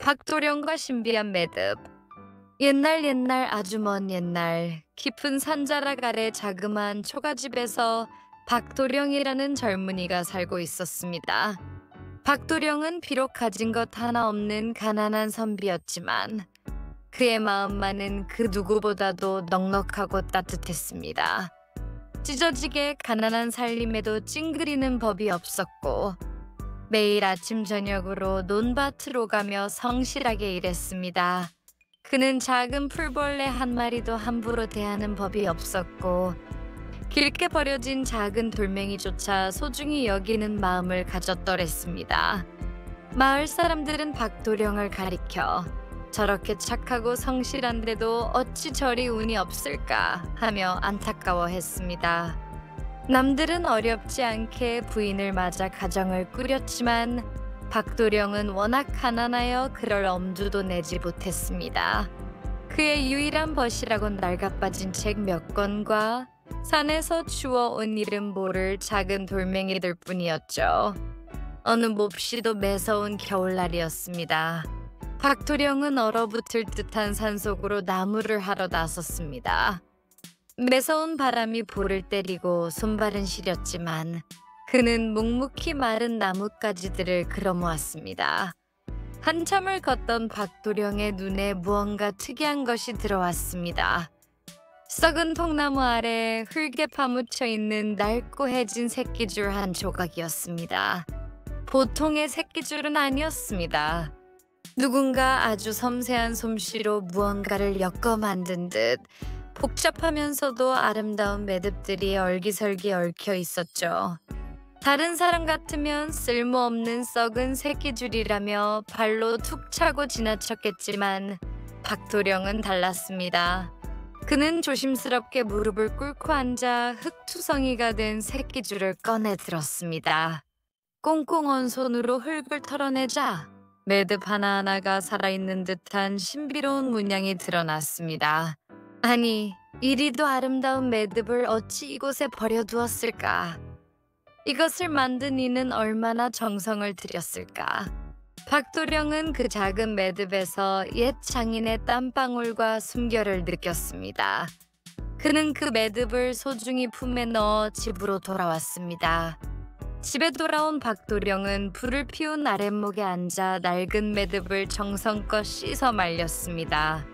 박도령과 신비한 매듭. 옛날 아주 먼 옛날 깊은 산자락 아래 자그마한 초가집에서 박도령이라는 젊은이가 살고 있었습니다. 박도령은 비록 가진 것 하나 없는 가난한 선비였지만 그의 마음만은 그 누구보다도 넉넉하고 따뜻했습니다. 찢어지게 가난한 살림에도 찡그리는 법이 없었고 매일 아침 저녁으로 논밭으로 가며 성실하게 일했습니다. 그는 작은 풀벌레 한 마리도 함부로 대하는 법이 없었고 길게 버려진 작은 돌멩이조차 소중히 여기는 마음을 가졌더랬습니다. 마을 사람들은 박도령을 가리켜 저렇게 착하고 성실한데도 어찌 저리 운이 없을까 하며 안타까워했습니다. 남들은 어렵지 않게 부인을 맞아 가정을 꾸렸지만 박도령은 워낙 가난하여 그럴 엄두도 내지 못했습니다. 그의 유일한 벗이라곤 낡아빠진 책 몇 권과 산에서 주워온 이름 모를 작은 돌멩이들 뿐이었죠. 어느 몹시도 매서운 겨울날이었습니다. 박도령은 얼어붙을 듯한 산속으로 나무를 하러 나섰습니다. 매서운 바람이 볼을 때리고 손발은 시렸지만 그는 묵묵히 마른 나뭇가지들을 끌어모았습니다. 한참을 걷던 박도령의 눈에 무언가 특이한 것이 들어왔습니다. 썩은 통나무 아래 흙에 파묻혀 있는 낡고해진 새끼줄 한 조각이었습니다. 보통의 새끼줄은 아니었습니다. 누군가 아주 섬세한 솜씨로 무언가를 엮어 만든 듯 복잡하면서도 아름다운 매듭들이 얼기설기 얽혀 있었죠. 다른 사람 같으면 쓸모없는 썩은 새끼줄이라며 발로 툭 차고 지나쳤겠지만 박도령은 달랐습니다. 그는 조심스럽게 무릎을 꿇고 앉아 흙투성이가 된 새끼줄을 꺼내 들었습니다. 꽁꽁언 손으로 흙을 털어내자 매듭 하나하나가 살아있는 듯한 신비로운 문양이 드러났습니다. 아니, 이리도 아름다운 매듭을 어찌 이곳에 버려두었을까? 이것을 만든 이는 얼마나 정성을 들였을까? 박도령은 그 작은 매듭에서 옛 장인의 땀방울과 숨결을 느꼈습니다. 그는 그 매듭을 소중히 품에 넣어 집으로 돌아왔습니다. 집에 돌아온 박도령은 불을 피운 아랫목에 앉아 낡은 매듭을 정성껏 씻어 말렸습니다.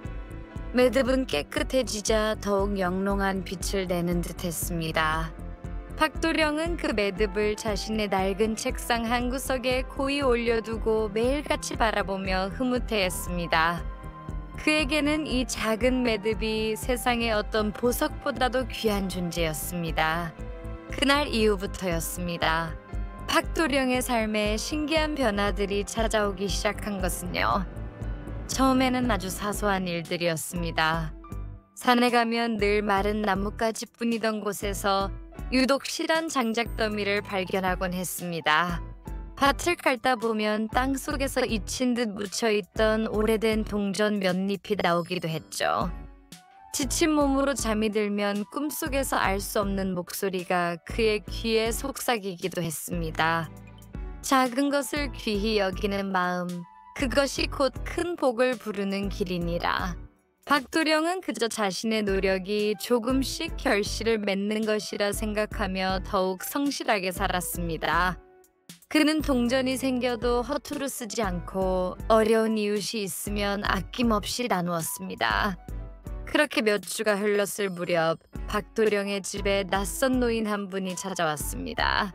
매듭은 깨끗해지자 더욱 영롱한 빛을 내는 듯했습니다. 박도령은 그 매듭을 자신의 낡은 책상 한 구석에 고이 올려두고 매일같이 바라보며 흐뭇해했습니다. 그에게는 이 작은 매듭이 세상의 어떤 보석보다도 귀한 존재였습니다. 그날 이후부터였습니다. 박도령의 삶에 신기한 변화들이 찾아오기 시작한 것은요. 처음에는 아주 사소한 일들이었습니다. 산에 가면 늘 마른 나뭇가지뿐이던 곳에서 유독 실한 장작더미를 발견하곤 했습니다. 밭을 갈다 보면 땅속에서 잊힌 듯 묻혀있던 오래된 동전 몇 잎이 나오기도 했죠. 지친 몸으로 잠이 들면 꿈속에서 알 수 없는 목소리가 그의 귀에 속삭이기도 했습니다. 작은 것을 귀히 여기는 마음, 그것이 곧 큰 복을 부르는 길이니라. 박도령은 그저 자신의 노력이 조금씩 결실을 맺는 것이라 생각하며 더욱 성실하게 살았습니다. 그는 동전이 생겨도 허투루 쓰지 않고 어려운 이웃이 있으면 아낌없이 나누었습니다. 그렇게 몇 주가 흘렀을 무렵 박도령의 집에 낯선 노인 한 분이 찾아왔습니다.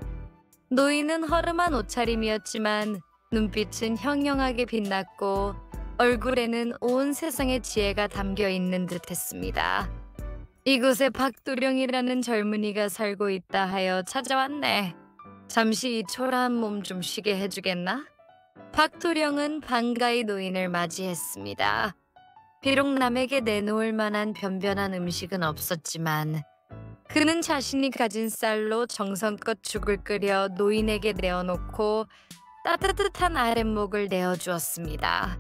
노인은 허름한 옷차림이었지만 눈빛은 형형하게 빛났고 얼굴에는 온 세상의 지혜가 담겨 있는 듯했습니다. 이곳에 박도령이라는 젊은이가 살고 있다 하여 찾아왔네. 잠시 이 초라한 몸 좀 쉬게 해주겠나? 박도령은 반가이 노인을 맞이했습니다. 비록 남에게 내놓을 만한 변변한 음식은 없었지만 그는 자신이 가진 쌀로 정성껏 죽을 끓여 노인에게 내어놓고 따뜻한 아랫목을 내어주었습니다.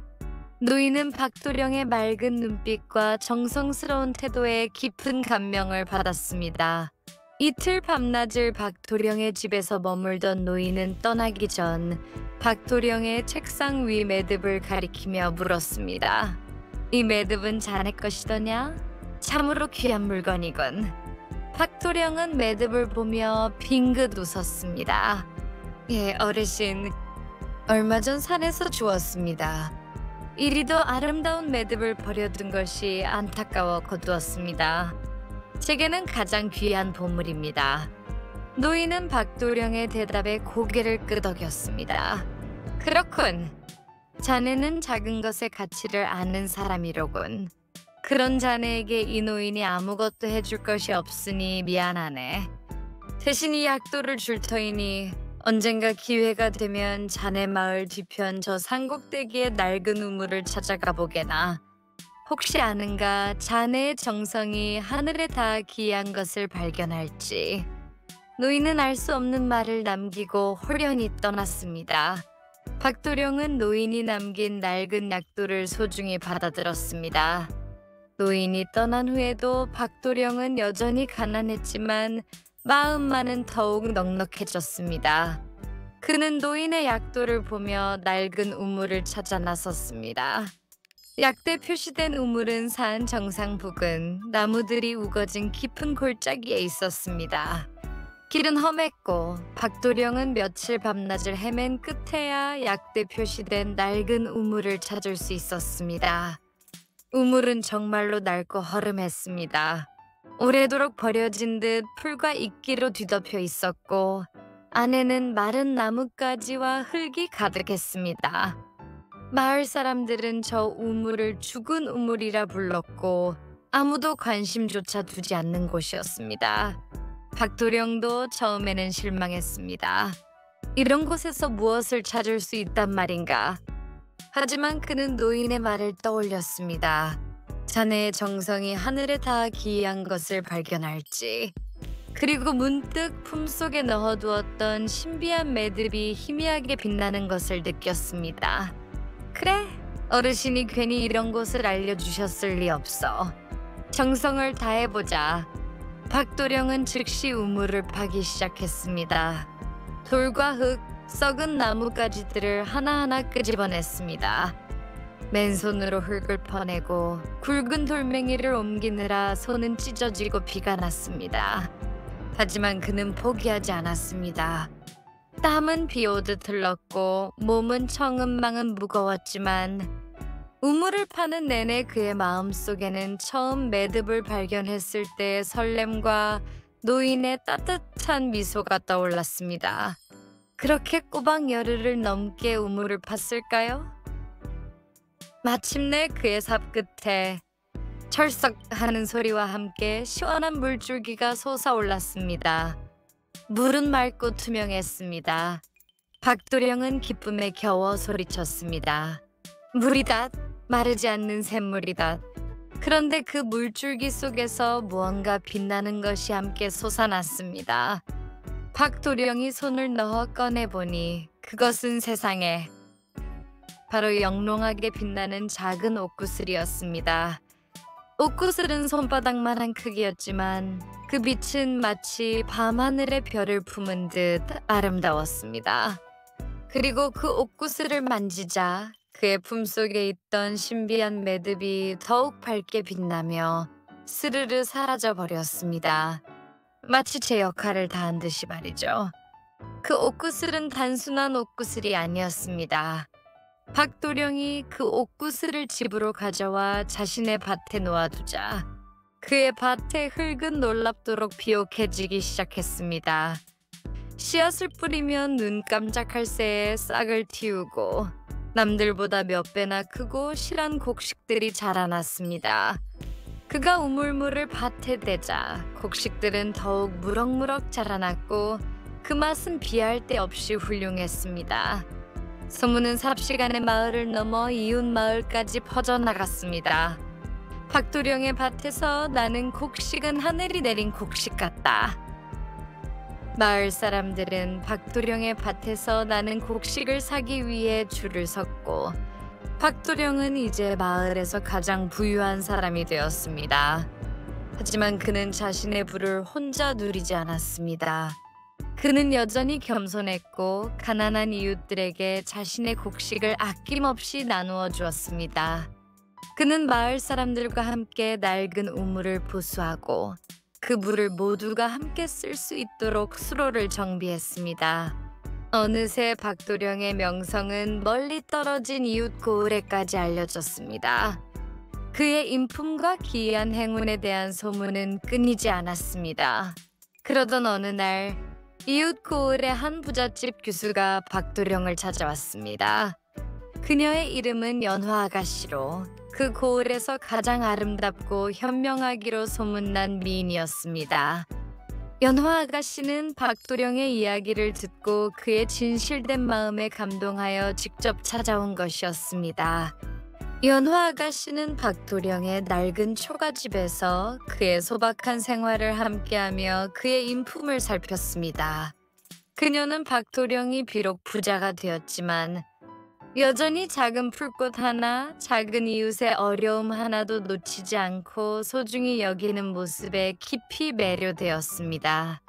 노인은 박도령의 맑은 눈빛과 정성스러운 태도에 깊은 감명을 받았습니다. 이틀 밤낮을 박도령의 집에서 머물던 노인은 떠나기 전 박도령의 책상 위 매듭을 가리키며 물었습니다. 이 매듭은 자네 것이더냐? 참으로 귀한 물건이군. 박도령은 매듭을 보며 빙긋 웃었습니다. 예, 어르신. 얼마 전 산에서 주웠습니다. 이리도 아름다운 매듭을 버려둔 것이 안타까워 거두었습니다. 제게는 가장 귀한 보물입니다. 노인은 박도령의 대답에 고개를 끄덕였습니다. 그렇군. 자네는 작은 것의 가치를 아는 사람이로군. 그런 자네에게 이 노인이 아무것도 해줄 것이 없으니 미안하네. 대신 이 약도를 줄 터이니 언젠가 기회가 되면 자네 마을 뒤편 저 산꼭대기의 낡은 우물을 찾아가 보게나. 혹시 아는가 자네의 정성이 하늘에 닿아 귀한 것을 발견할지. 노인은 알 수 없는 말을 남기고 홀연히 떠났습니다. 박도령은 노인이 남긴 낡은 약도를 소중히 받아들었습니다. 노인이 떠난 후에도 박도령은 여전히 가난했지만 마음만은 더욱 넉넉해졌습니다. 그는 노인의 약도를 보며 낡은 우물을 찾아 나섰습니다. 약대 표시된 우물은 산 정상 부근 나무들이 우거진 깊은 골짜기에 있었습니다. 길은 험했고 박도령은 며칠 밤낮을 헤맨 끝에야 약대 표시된 낡은 우물을 찾을 수 있었습니다. 우물은 정말로 낡고 허름했습니다. 오래도록 버려진 듯 풀과 이끼로 뒤덮여 있었고 안에는 마른 나뭇가지와 흙이 가득했습니다. 마을 사람들은 저 우물을 죽은 우물이라 불렀고 아무도 관심조차 두지 않는 곳이었습니다. 박도령도 처음에는 실망했습니다. 이런 곳에서 무엇을 찾을 수 있단 말인가? 하지만 그는 노인의 말을 떠올렸습니다. 자네의 정성이 하늘에 닿아 기이한 것을 발견할지. 그리고 문득 품속에 넣어두었던 신비한 매듭이 희미하게 빛나는 것을 느꼈습니다. 그래, 어르신이 괜히 이런 곳을 알려주셨을 리 없어. 정성을 다해보자. 박도령은 즉시 우물을 파기 시작했습니다. 돌과 흙, 썩은 나뭇가지들을 하나하나 끄집어냈습니다. 맨손으로 흙을 퍼내고 굵은 돌멩이를 옮기느라 손은 찢어지고 피가 났습니다. 하지만 그는 포기하지 않았습니다. 땀은 비 오듯 흘렀고 몸은 청은망은 무거웠지만 우물을 파는 내내 그의 마음속에는 처음 매듭을 발견했을 때의 설렘과 노인의 따뜻한 미소가 떠올랐습니다. 그렇게 꼬박 열흘을 넘게 우물을 팠을까요? 마침내 그의 삽 끝에 철썩 하는 소리와 함께 시원한 물줄기가 솟아올랐습니다. 물은 맑고 투명했습니다. 박도령은 기쁨에 겨워 소리쳤습니다. 물이다. 마르지 않는 샘물이다. 그런데 그 물줄기 속에서 무언가 빛나는 것이 함께 솟아났습니다. 박도령이 손을 넣어 꺼내보니 그것은 세상에 바로 영롱하게 빛나는 작은 옥구슬이었습니다. 옥구슬은 손바닥만한 크기였지만 그 빛은 마치 밤하늘의 별을 품은 듯 아름다웠습니다. 그리고 그 옥구슬을 만지자 그의 품속에 있던 신비한 매듭이 더욱 밝게 빛나며 스르르 사라져 버렸습니다. 마치 제 역할을 다한 듯이 말이죠. 그 옥구슬은 단순한 옥구슬이 아니었습니다. 박도령이 그 옥구슬을 집으로 가져와 자신의 밭에 놓아두자 그의 밭의 흙은 놀랍도록 비옥해지기 시작했습니다. 씨앗을 뿌리면 눈 깜짝할 새에 싹을 틔우고 남들보다 몇 배나 크고 실한 곡식들이 자라났습니다. 그가 우물물을 밭에 대자 곡식들은 더욱 무럭무럭 자라났고 그 맛은 비할 데 없이 훌륭했습니다. 소문은 삽시간에 마을을 넘어 이웃 마을까지 퍼져나갔습니다. 박도령의 밭에서 나는 곡식은 하늘이 내린 곡식 같다. 마을 사람들은 박도령의 밭에서 나는 곡식을 사기 위해 줄을 섰고 박도령은 이제 마을에서 가장 부유한 사람이 되었습니다. 하지만 그는 자신의 부를 혼자 누리지 않았습니다. 그는 여전히 겸손했고 가난한 이웃들에게 자신의 곡식을 아낌없이 나누어 주었습니다. 그는 마을 사람들과 함께 낡은 우물을 보수하고 그 물을 모두가 함께 쓸 수 있도록 수로를 정비했습니다. 어느새 박도령의 명성은 멀리 떨어진 이웃 고을에까지 알려졌습니다. 그의 인품과 기이한 행운에 대한 소문은 끊이지 않았습니다. 그러던 어느 날 이웃 고을의 한 부잣집 교수가 박도령을 찾아왔습니다. 그녀의 이름은 연화 아가씨로 그 고을에서 가장 아름답고 현명하기로 소문난 미인이었습니다. 연화 아가씨는 박도령의 이야기를 듣고 그의 진실된 마음에 감동하여 직접 찾아온 것이었습니다. 연화 아가씨는 박도령의 낡은 초가집에서 그의 소박한 생활을 함께하며 그의 인품을 살폈습니다. 그녀는 박도령이 비록 부자가 되었지만 여전히 작은 풀꽃 하나, 작은 이웃의 어려움 하나도 놓치지 않고 소중히 여기는 모습에 깊이 매료되었습니다.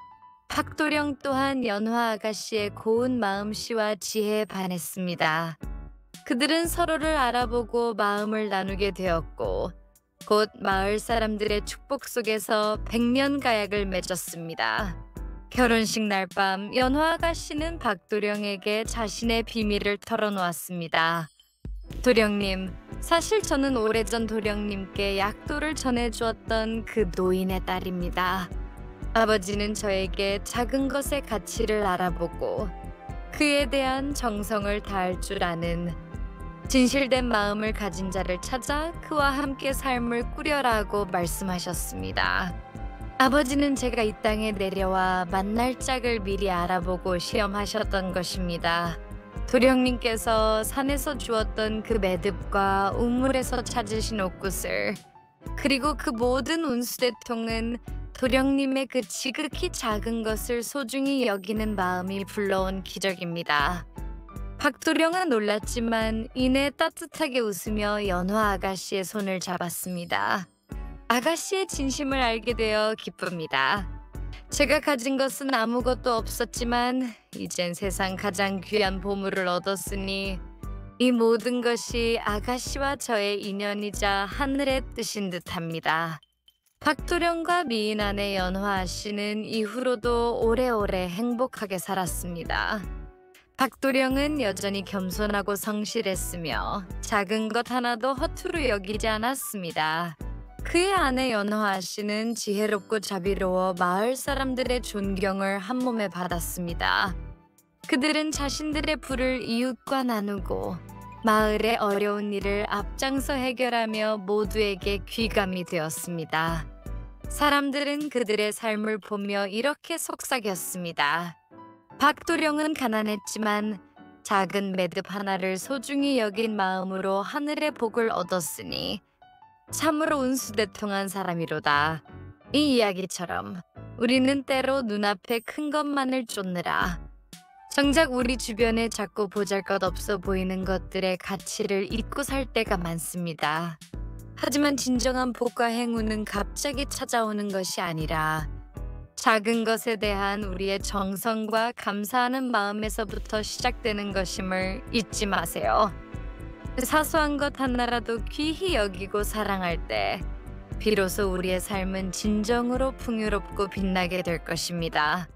박도령 또한 연화 아가씨의 고운 마음씨와 지혜에 반했습니다. 그들은 서로를 알아보고 마음을 나누게 되었고 곧 마을 사람들의 축복 속에서 백년가약을 맺었습니다. 결혼식 날 밤 연화 아가씨는 박도령에게 자신의 비밀을 털어놓았습니다. 도령님, 사실 저는 오래전 도령님께 약도를 전해주었던 그 노인의 딸입니다. 아버지는 저에게 작은 것의 가치를 알아보고 그에 대한 정성을 다할 줄 아는 진실된 마음을 가진 자를 찾아 그와 함께 삶을 꾸려라고 말씀하셨습니다. 아버지는 제가 이 땅에 내려와 만날 짝을 미리 알아보고 시험하셨던 것입니다. 도령님께서 산에서 주었던 그 매듭과 우물에서 찾으신 옷굿을 그리고 그 모든 운수대통은 도령님의 그 지극히 작은 것을 소중히 여기는 마음이 불러온 기적입니다. 박도령은 놀랐지만 이내 따뜻하게 웃으며 연화 아가씨의 손을 잡았습니다. 아가씨의 진심을 알게 되어 기쁩니다. 제가 가진 것은 아무것도 없었지만 이젠 세상 가장 귀한 보물을 얻었으니 이 모든 것이 아가씨와 저의 인연이자 하늘의 뜻인 듯합니다. 박도령과 미인 아내 연화 씨는 이후로도 오래오래 행복하게 살았습니다. 박도령은 여전히 겸손하고 성실했으며 작은 것 하나도 허투루 여기지 않았습니다. 그의 아내 연화 씨는 지혜롭고 자비로워 마을 사람들의 존경을 한몸에 받았습니다. 그들은 자신들의 부를 이웃과 나누고 마을의 어려운 일을 앞장서 해결하며 모두에게 귀감이 되었습니다. 사람들은 그들의 삶을 보며 이렇게 속삭였습니다. 박도령은 가난했지만 작은 매듭 하나를 소중히 여긴 마음으로 하늘의 복을 얻었으니 참으로 운수대통한 사람이로다. 이 이야기처럼 우리는 때로 눈앞에 큰 것만을 쫓느라 정작 우리 주변에 작고 보잘것없어 보이는 것들의 가치를 잊고 살 때가 많습니다. 하지만 진정한 복과 행운은 갑자기 찾아오는 것이 아니라 작은 것에 대한 우리의 정성과 감사하는 마음에서부터 시작되는 것임을 잊지 마세요. 사소한 것 하나라도 귀히 여기고 사랑할 때 비로소 우리의 삶은 진정으로 풍요롭고 빛나게 될 것입니다.